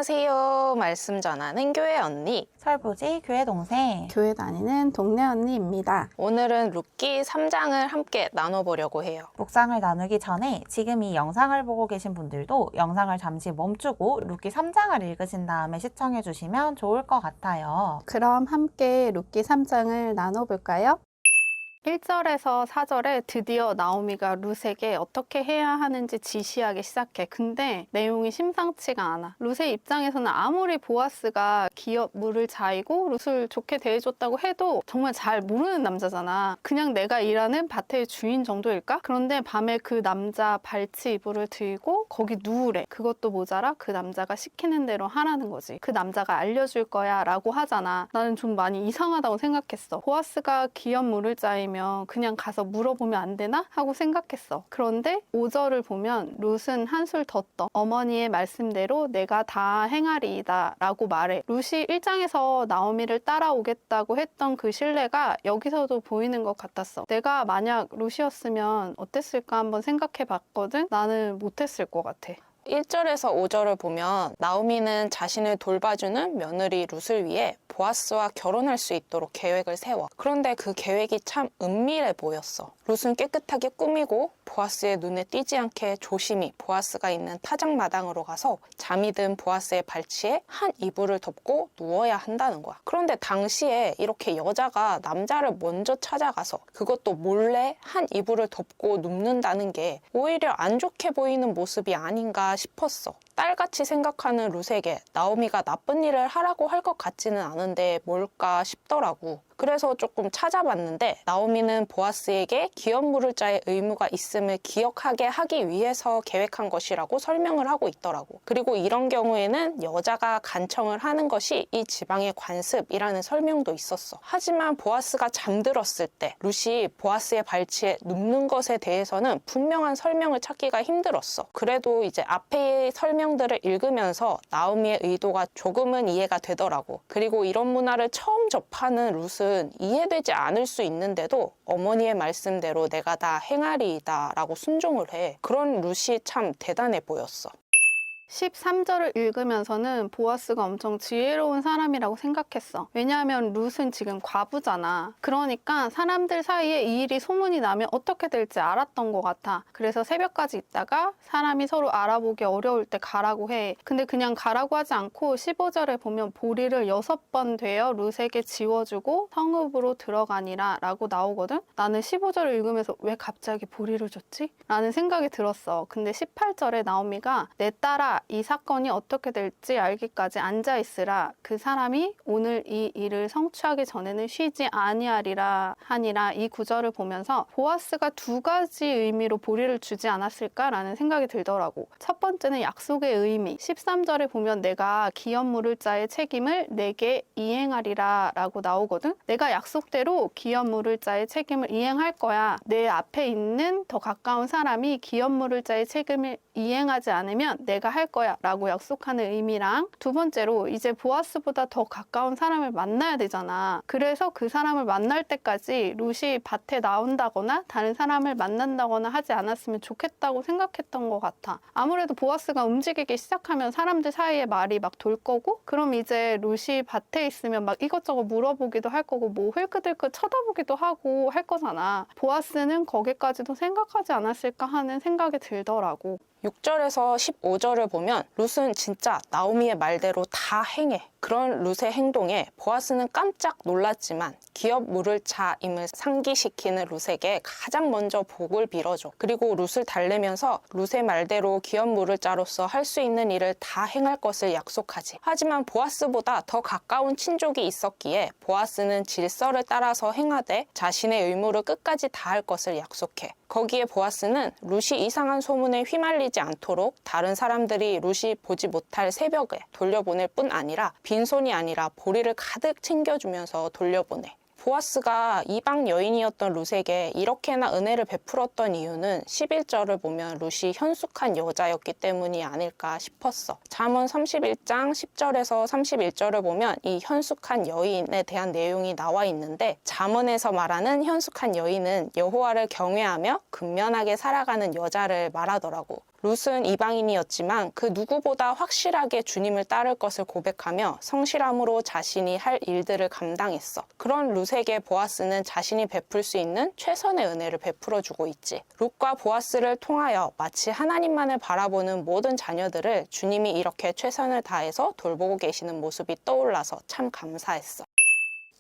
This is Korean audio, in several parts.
안녕하세요. 말씀 전하는 교회 언니. 설부지 교회 동생. 교회 다니는 동네 언니입니다. 오늘은 룻기 3장을 함께 나눠보려고 해요. 묵상을 나누기 전에 지금 이 영상을 보고 계신 분들도 영상을 잠시 멈추고 룻기 3장을 읽으신 다음에 시청해 주시면 좋을 것 같아요. 그럼 함께 룻기 3장을 나눠볼까요? 1절에서 4절에 드디어 나오미가 룻에게 어떻게 해야 하는지 지시하기 시작해. 근데 내용이 심상치가 않아. 룻의 입장에서는 아무리 보아스가 기업 물을 자이고 룻을 좋게 대해줬다고 해도 정말 잘 모르는 남자잖아. 그냥 내가 일하는 밭의 주인 정도일까? 그런데 밤에 그 남자 발치 이불을 들고 거기 누우래. 그것도 모자라 그 남자가 시키는 대로 하라는 거지. 그 남자가 알려줄 거야 라고 하잖아. 나는 좀 많이 이상하다고 생각했어. 보아스가 기업 물을 자이면 그냥 가서 물어보면 안 되나? 하고 생각했어. 그런데 5절을 보면 룻은 한술 더 떠. 어머니의 말씀대로 내가 다 행하리이다 라고 말해. 룻이 1장에서 나오미를 따라오겠다고 했던 그 신뢰가 여기서도 보이는 것 같았어. 내가 만약 룻이었으면 어땠을까 한번 생각해 봤거든? 나는 못했을 것 같아. 1절에서 5절을 보면 나오미는 자신을 돌봐주는 며느리 룻을 위해 보아스와 결혼할 수 있도록 계획을 세워. 그런데 그 계획이 참 은밀해 보였어. 룻은 깨끗하게 꾸미고 보아스의 눈에 띄지 않게 조심히 보아스가 있는 타작마당으로 가서 잠이 든 보아스의 발치에 한 이불을 덮고 누워야 한다는 거야. 그런데 당시에 이렇게 여자가 남자를 먼저 찾아가서 그것도 몰래 한 이불을 덮고 눕는다는 게 오히려 안 좋게 보이는 모습이 아닌가 싶었어. 딸같이 생각하는 룻에게 나오미가 나쁜 일을 하라고 할 것 같지는 않은데 뭘까 싶더라고. 그래서 조금 찾아봤는데 나오미는 보아스에게 기업 물을 자의 의무가 있음을 기억하게 하기 위해서 계획한 것이라고 설명을 하고 있더라고. 그리고 이런 경우에는 여자가 간청을 하는 것이 이 지방의 관습이라는 설명도 있었어. 하지만 보아스가 잠들었을 때 룻이 보아스의 발치에 눕는 것에 대해서는 분명한 설명을 찾기가 힘들었어. 그래도 이제 앞의 설명들을 읽으면서 나오미의 의도가 조금은 이해가 되더라고. 그리고 이런 문화를 처음 접하는 룻은 이해되지 않을 수 있는데도 어머니의 말씀대로 내가 다 행하리이다 라고 순종을 해. 그런 룻이 참 대단해 보였어. 13절을 읽으면서는 보아스가 엄청 지혜로운 사람이라고 생각했어. 왜냐하면 룻은 지금 과부잖아. 그러니까 사람들 사이에 이 일이 소문이 나면 어떻게 될지 알았던 것 같아. 그래서 새벽까지 있다가 사람이 서로 알아보기 어려울 때 가라고 해. 근데 그냥 가라고 하지 않고 15절에 보면 보리를 6번 되어 룻에게 지워주고 성읍으로 들어가니라 라고 나오거든? 나는 15절을 읽으면서 왜 갑자기 보리를 줬지? 라는 생각이 들었어. 근데 18절에 나오미가 내 딸아 이 사건이 어떻게 될지 알기까지 앉아있으라. 그 사람이 오늘 이 일을 성취하기 전에는 쉬지 아니하리라 하니라. 이 구절을 보면서 보아스가 두 가지 의미로 보리를 주지 않았을까라는 생각이 들더라고. 첫 번째는 약속의 의미. 13절에 보면 내가 기업 물을 자의 책임을 내게 이행하리라 라고 나오거든. 내가 약속대로 기업 물을 자의 책임을 이행할 거야. 내 앞에 있는 더 가까운 사람이 기업 물을 자의 책임을 이행하지 않으면 내가 할 거야 라고 약속하는 의미랑, 두 번째로 이제 보아스보다 더 가까운 사람을 만나야 되잖아. 그래서 그 사람을 만날 때까지 룻이 밭에 나온다거나 다른 사람을 만난다거나 하지 않았으면 좋겠다고 생각했던 것 같아. 아무래도 보아스가 움직이기 시작하면 사람들 사이에 말이 막 돌 거고, 그럼 이제 룻이 밭에 있으면 막 이것저것 물어보기도 할 거고 뭐 흘끗흘끗 쳐다보기도 하고 할 거잖아. 보아스는 거기까지도 생각하지 않았을까 하는 생각이 들더라고. 6절에서 15절을 보면 룻은 진짜 나오미의 말대로 다 행해. 그런 룻의 행동에 보아스는 깜짝 놀랐지만 기업 물을 자임을 상기시키는 룻에게 가장 먼저 복을 빌어줘. 그리고 룻을 달래면서 룻의 말대로 기업 물을 자로서 할 수 있는 일을 다 행할 것을 약속하지. 하지만 보아스보다 더 가까운 친족이 있었기에 보아스는 질서를 따라서 행하되 자신의 의무를 끝까지 다할 것을 약속해. 거기에 보아스는 룻이 이상한 소문에 휘말리지 않도록 다른 사람들이 룻이 보지 못할 새벽에 돌려보낼 뿐 아니라 빈손이 아니라 보리를 가득 챙겨주면서 돌려보내. 보아스가 이방 여인이었던 룻에게 이렇게나 은혜를 베풀었던 이유는 11절을 보면 룻이 현숙한 여자였기 때문이 아닐까 싶었어. 잠언 31장 10절에서 31절을 보면 이 현숙한 여인에 대한 내용이 나와 있는데, 잠언에서 말하는 현숙한 여인은 여호와를 경외하며 근면하게 살아가는 여자를 말하더라고. 룻은 이방인이었지만 그 누구보다 확실하게 주님을 따를 것을 고백하며 성실함으로 자신이 할 일들을 감당했어. 그런 룻에게 보아스는 자신이 베풀 수 있는 최선의 은혜를 베풀어주고 있지. 룻과 보아스를 통하여 마치 하나님만을 바라보는 모든 자녀들을 주님이 이렇게 최선을 다해서 돌보고 계시는 모습이 떠올라서 참 감사했어.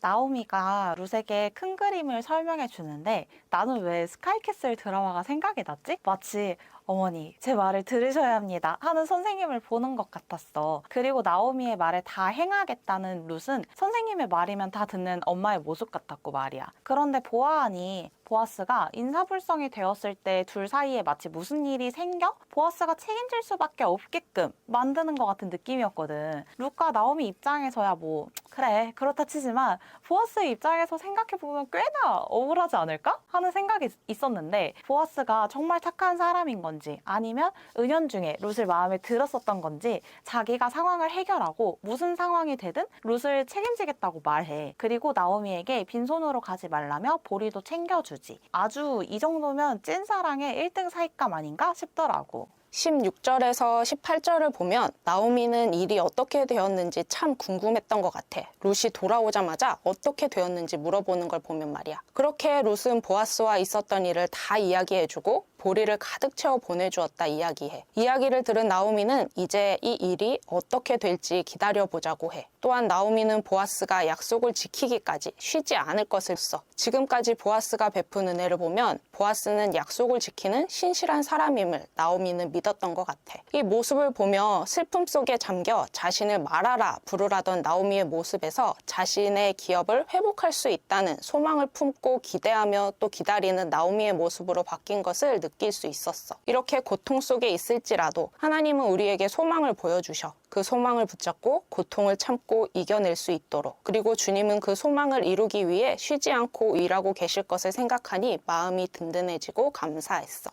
나오미가 룻에게 큰 그림을 설명해 주는데 나는 왜 스카이캐슬 드라마가 생각이 났지? 마치 어머니, 제 말을 들으셔야 합니다 하는 선생님을 보는 것 같았어. 그리고 나오미의 말을 다 행하겠다는 룻은 선생님의 말이면 다 듣는 엄마의 모습 같았고 말이야. 그런데 보아하니 보아스가 인사불성이 되었을 때 둘 사이에 마치 무슨 일이 생겨 보아스가 책임질 수밖에 없게끔 만드는 것 같은 느낌이었거든. 룻과 나오미 입장에서야 뭐 그래 그렇다 치지만 보아스의 입장에서 생각해보면 꽤나 억울하지 않을까? 하는 생각이 있었는데 보아스가 정말 착한 사람인 건지 아니면 은연중에 룻을 마음에 들었었던 건지 자기가 상황을 해결하고 무슨 상황이 되든 룻을 책임지겠다고 말해. 그리고 나오미에게 빈손으로 가지 말라며 보리도 챙겨주지. 아주 이 정도면 찐사랑의 1등 사익감 아닌가 싶더라고. 16절에서 18절을 보면 나오미는 일이 어떻게 되었는지 참 궁금했던 것 같아. 룻이 돌아오자마자 어떻게 되었는지 물어보는 걸 보면 말이야. 그렇게 룻은 보아스와 있었던 일을 다 이야기해주고 보리를 가득 채워 보내주었다 이야기해. 이야기를 들은 나오미는 이제 이 일이 어떻게 될지 기다려보자고 해. 또한 나오미는 보아스가 약속을 지키기까지 쉬지 않을 것을 써. 지금까지 보아스가 베푼 은혜를 보면 보아스는 약속을 지키는 신실한 사람임을 나오미는 믿었던 것 같아. 이 모습을 보며 슬픔 속에 잠겨 자신을 말하라 부르라던 나오미의 모습에서 자신의 기업을 회복할 수 있다는 소망을 품고 기대하며 또 기다리는 나오미의 모습으로 바뀐 것을 느낄 수 있었어. 이렇게 고통 속에 있을지라도 하나님은 우리에게 소망을 보여주셔. 그 소망을 붙잡고 고통을 참고 이겨낼 수 있도록, 그리고 주님은 그 소망을 이루기 위해 쉬지 않고 일하고 계실 것을 생각하니 마음이 든든해지고 감사했어.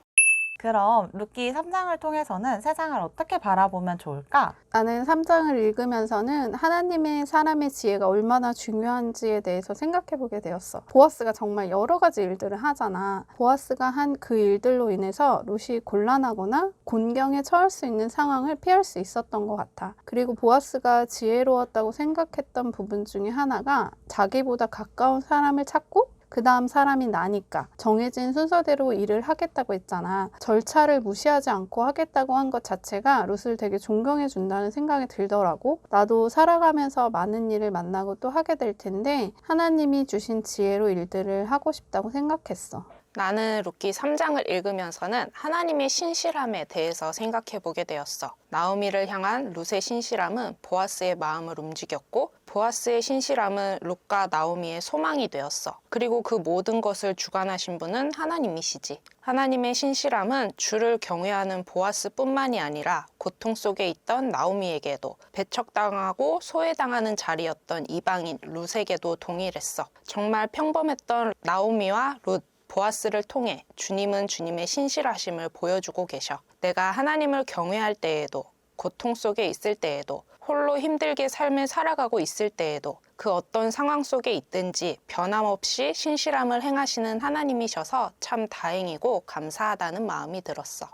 그럼 룻기 3장을 통해서는 세상을 어떻게 바라보면 좋을까? 나는 3장을 읽으면서는 하나님의 사람의 지혜가 얼마나 중요한지에 대해서 생각해보게 되었어. 보아스가 정말 여러 가지 일들을 하잖아. 보아스가 한 그 일들로 인해서 룻이 곤란하거나 곤경에 처할 수 있는 상황을 피할 수 있었던 것 같아. 그리고 보아스가 지혜로웠다고 생각했던 부분 중에 하나가 자기보다 가까운 사람을 찾고 그 다음 사람이 나니까 정해진 순서대로 일을 하겠다고 했잖아. 절차를 무시하지 않고 하겠다고 한 것 자체가 룻을 되게 존경해 준다는 생각이 들더라고. 나도 살아가면서 많은 일을 만나고 또 하게 될 텐데 하나님이 주신 지혜로 일들을 하고 싶다고 생각했어. 나는 룻기 3장을 읽으면서는 하나님의 신실함에 대해서 생각해 보게 되었어. 나오미를 향한 룻의 신실함은 보아스의 마음을 움직였고 보아스의 신실함은 룻과 나오미의 소망이 되었어. 그리고 그 모든 것을 주관하신 분은 하나님이시지. 하나님의 신실함은 주를 경외하는 보아스뿐만이 아니라 고통 속에 있던 나오미에게도, 배척당하고 소외당하는 자리였던 이방인 룻에게도 동일했어. 정말 평범했던 나오미와 룻, 보아스를 통해 주님은 주님의 신실하심을 보여주고 계셔. 내가 하나님을 경외할 때에도, 고통 속에 있을 때에도, 홀로 힘들게 삶을 살아가고 있을 때에도, 그 어떤 상황 속에 있든지 변함없이 신실함을 행하시는 하나님이셔서 참 다행이고 감사하다는 마음이 들었어.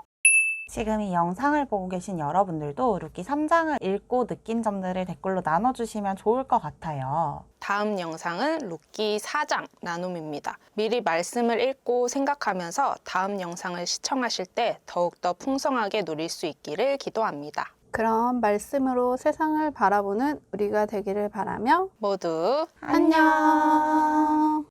지금 이 영상을 보고 계신 여러분들도 룻기 3장을 읽고 느낀 점들을 댓글로 나눠주시면 좋을 것 같아요. 다음 영상은 룻기 4장 나눔입니다. 미리 말씀을 읽고 생각하면서 다음 영상을 시청하실 때 더욱더 풍성하게 누릴 수 있기를 기도합니다. 그럼 말씀으로 세상을 바라보는 우리가 되기를 바라며 모두 안녕.